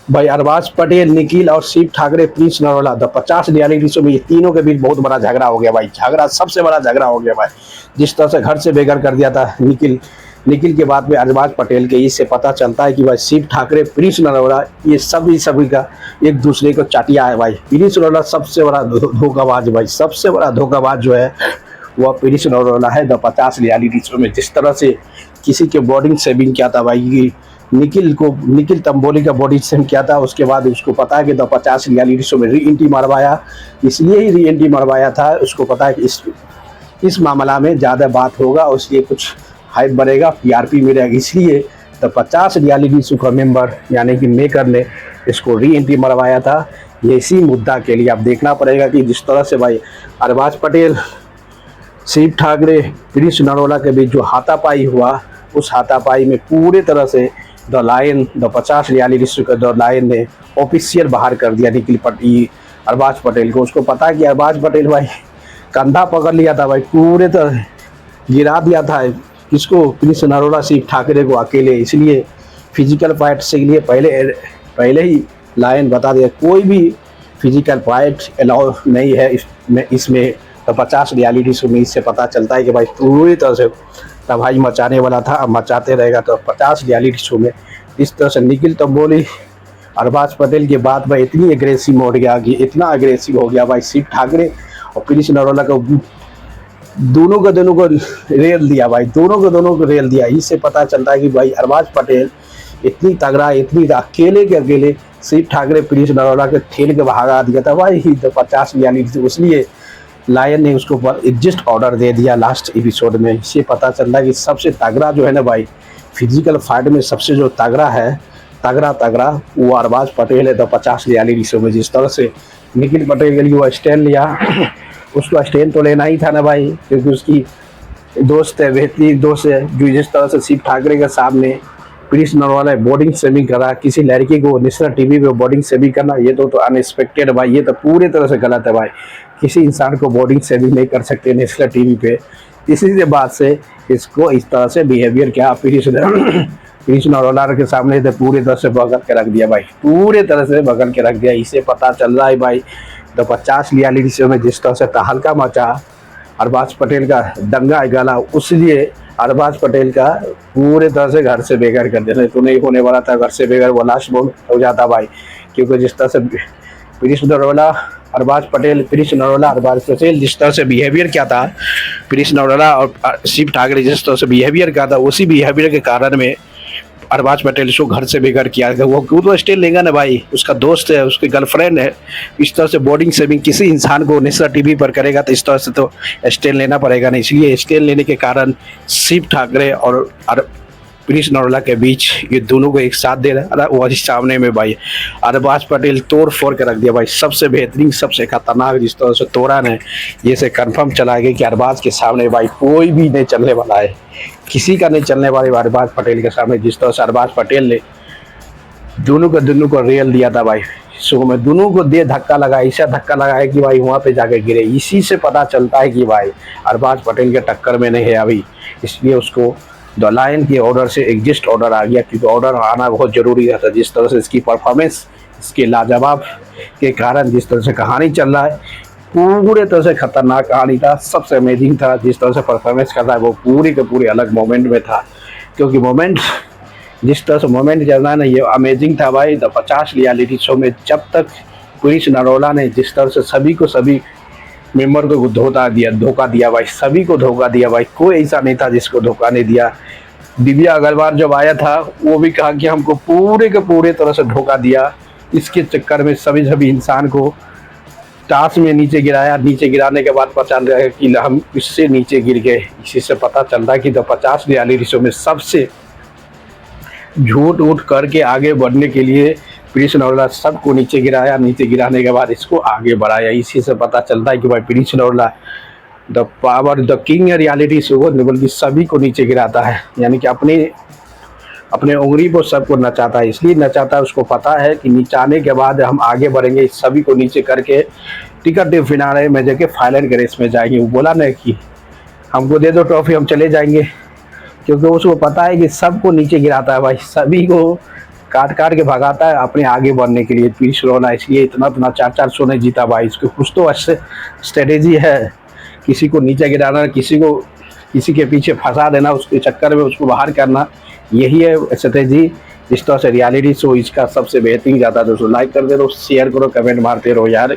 भाई अरबाज पटेल, निखिल और Shiv Thakre, Prince Narula, the 50 reality show में ये तीनों के बीच बहुत बड़ा झगड़ा हो गया भाई। झगड़ा, सबसे बड़ा झगड़ा हो गया भाई। जिस तरह से घर से बेघर कर दिया था निखिल, निखिल के बाद में अरबाज पटेल के, इससे पता चलता है कि भाई शिव ठाकरे, प्रिंस नरोला, ये सभी का एक दूसरे को चाटिया है भाई। प्रिंस नरोला सबसे बड़ा धोखाबाज भाई, सबसे बड़ा धोखाबाज जो है वह प्रिंस नरोला है द 50 रियलिटी शो में। जिस तरह से किसी के बॉडी शेविंग किया था भाई, कि निखिल तंबोली का बॉडी शेविंग किया था, उसके बाद उसको पता है कि द 50 रियलिटी शो में री एंट्री मरवाया, इसलिए ही री एंट्री मरवाया था। उसको पता है कि इस मामला में ज़्यादा बात होगा और इसलिए कुछ हाइप बढ़ेगा, टीआरपी मिलेगा, इसलिए द 50 रियलिटी शो का मेंबर यानी कि मेकर ने इसको री एंट्री मरवाया था। ये इसी मुद्दा के लिए आप देखना पड़ेगा कि जिस तरह से भाई अरबाज पटेल, शिव ठाकरे, प्रिंस नरोला के बीच जो हाथापाई हुआ, उस हाथापाई में पूरे तरह से the lion, the 50 reality show का द लायन ने ऑफिशियल बाहर कर दिया निखिल अरबाज पटेल को। उसको पता है कि अरबाज पटेल भाई कंधा पकड़ लिया था भाई, पूरे तरह गिरा दिया था किसको, प्रिंस नरोला, शिव ठाकरे को अकेले। इसलिए फिजिकल फाइट से लिए पहले ही लायन बता दिया कोई भी फिजिकल फाइट अलाउ नहीं है इसमें तो 50 रियलिटी शो में। इससे पता चलता है कि भाई पूरी तरह से तबाही मचाने वाला था, अब मचाते रहेगा। तो 50 रियलिटी शो में इस तरह से निखिल तंबोली अरबाज पटेल के बाद भाई इतनी एग्रेसिव हो गया कि इतना एग्रेसिव हो गया भाई, शिव ठाकरे और प्रिंस नरोला को दोनों को रेल दिया भाई, दोनों को रेल दिया। इससे पता चलता है कि भाई अरबाज पटेल इतनी तगड़ा, इतनी अकेले के अकेले शिव ठाकरे, प्रिंस नरोला के ठेल के भगा दिया था भाई तो 50 रियलिटी। इसलिए लायन ने उसको एग्जिस्ट ऑर्डर दे दिया लास्ट एपिसोड में। इससे पता चल रहा है कि सबसे तगड़ा जो है ना भाई, फिजिकल फाइट में सबसे जो तगड़ा है, तगड़ा वो अरबाज पटेल है द 50 रियलिटी शो में। जिस तरह से निखिल पटेल के लिए वो स्टैंड लिया, उसको स्टैंड तो लेना ही था ना भाई, क्योंकि उसकी दोस्त है, बेहतरीन दोस्त है, जो जिस तरह से शिव ठाकरे के सामने प्रिंस नरोला बॉडिंग शेविंग करा, किसी लड़की को नेशनल टीवी पे बॉडिंग शेविंग करना, ये तो अनएक्सपेक्टेड भाई, ये तो पूरे तरह से गलत है भाई। किसी इंसान को बॉडिंग शेविंग नहीं कर सकते नेशनल टीवी पे। इसी के बाद से इसको इस तरह से बिहेवियर किया प्रिंस नरोला के सामने तो पूरे तरह से बगल के रख दिया भाई, पूरे तरह से बगल के रख दिया। इससे पता चल रहा है भाई तो 50 रियलिटी शो में जिस तरह से तहलका मचा, अरबाज पटेल का दंगा गला, उसलिए अरबाज पटेल का पूरे तरह से घर से बेघर कर देना तो नहीं होने वाला था। घर से बेघर वो लास्ट हो जाता भाई, क्योंकि जिस तरह से प्रिंस नरोला, अरबाज पटेल, प्रिंस नरोला, अरबाज पटेल जिस तरह से बिहेवियर किया था, प्रिंस नरोला और शिव ठाकरे जिस तरह से बिहेवियर किया था, उसी बिहेवियर के कारण में अरबाज पटेल को घर से बेघर किया। वो क्यों तो स्टेल लेगा ना भाई, उसका दोस्त है, उसकी गर्लफ्रेंड है। इस तरह से बॉडिंग शेविंग किसी इंसान को नेशनल टीवी पर करेगा तो इस तरह से तो स्टेल लेना पड़ेगा ना। इसलिए स्टेल लेने के कारण शिव ठाकरे और प्रिंस नरोला के बीच ये दोनों को एक साथ दे रहा है। वही सामने में भाई अरबाज पटेल तोड़ फोड़ के रख दिया भाई, सबसे बेहतरीन, सबसे खतरनाक जिस तरह से तोड़ा ने, ये से कन्फर्म चला गया कि अरबाज के सामने भाई कोई भी नहीं चलने वाला है, किसी का नहीं चलने वाले अरबाज पटेल के सामने। जिस तरह से अरबाज पटेल ने दोनों को रेल दिया था भाई शो में, दोनों को दे धक्का लगा, ऐसा धक्का लगाया कि भाई वहाँ पे जाके गिरे। इसी से पता चलता है कि भाई अरबाज पटेल के टक्कर में नहीं है अभी, इसलिए उसको द लायन के ऑर्डर से एग्जिस्ट ऑर्डर आ गया, क्योंकि ऑर्डर आना बहुत जरूरी था। जिस तरह से इसकी परफॉर्मेंस, इसके लाजवाब के कारण जिस तरह से कहानी चल रहा है, पूरे तरह से खतरनाक कहानी था, सबसे अमेजिंग था। जिस तरह से परफॉर्मेंस कर रहा है वो पूरी के पूरे अलग मोमेंट में था, क्योंकि मोमेंट जिस तरह से मोमेंट चल रहा है ना, ये अमेजिंग था भाई द 50 रियलिटी शो में। जब तक प्रिंस नरोला ने जिस तरह से सभी मेंबर को धोखा दिया भाई, सभी को धोखा दिया भाई, कोई ऐसा नहीं था जिसको धोखा नहीं दिया। दिव्या अग्रवाल जब आया था वो भी कहा कि हमको पूरे के पूरे तरह से धोखा दिया, इसके चक्कर में सभी इंसान को टास में नीचे गिराया। नीचे गिराने के बाद पता चल कि हम इससे नीचे गिर गए। इसी से पता चलता है कि द 50 रियलिटी शो में सबसे झूठ उठ करके आगे बढ़ने के लिए प्रिंस नरोला सबको नीचे गिराया, नीचे गिराने के बाद इसको आगे बढ़ाया। इसी से पता चलता है कि भाई Prince Narula the power, the king reality show को बल्कि सभी को नीचे गिराता है, यानी कि अपने उंगली को सबको नचाता है। इसलिए नचाता है, उसको पता है कि नीचाने के बाद हम आगे बढ़ेंगे, सभी को नीचे करके टिकट फिनाले में जाके फाइनल रेस में जाएंगे। वो बोला ना कि हमको दे दो ट्रॉफी, हम चले जाएंगे, क्योंकि उसको पता है कि सबको नीचे गिराता है भाई, सभी को काट काट के भगाता है अपने आगे बढ़ने के लिए। प्रिंस नरोला इसलिए इतना इतना 4-4 शो नहीं जीता भाई, इसको कुछ तो अच्छे स्ट्रेटेजी है, किसी को नीचे गिराना, किसी के पीछे फंसा देना, उसके चक्कर में उसको बाहर करना, यही है स्ट्रेटेजी। जिस तरह से रियलिटी शो इसका सबसे बेहतरीन जाता है। दोस्तों लाइक कर दे दो, शेयर करो, कमेंट मारते रहो यार।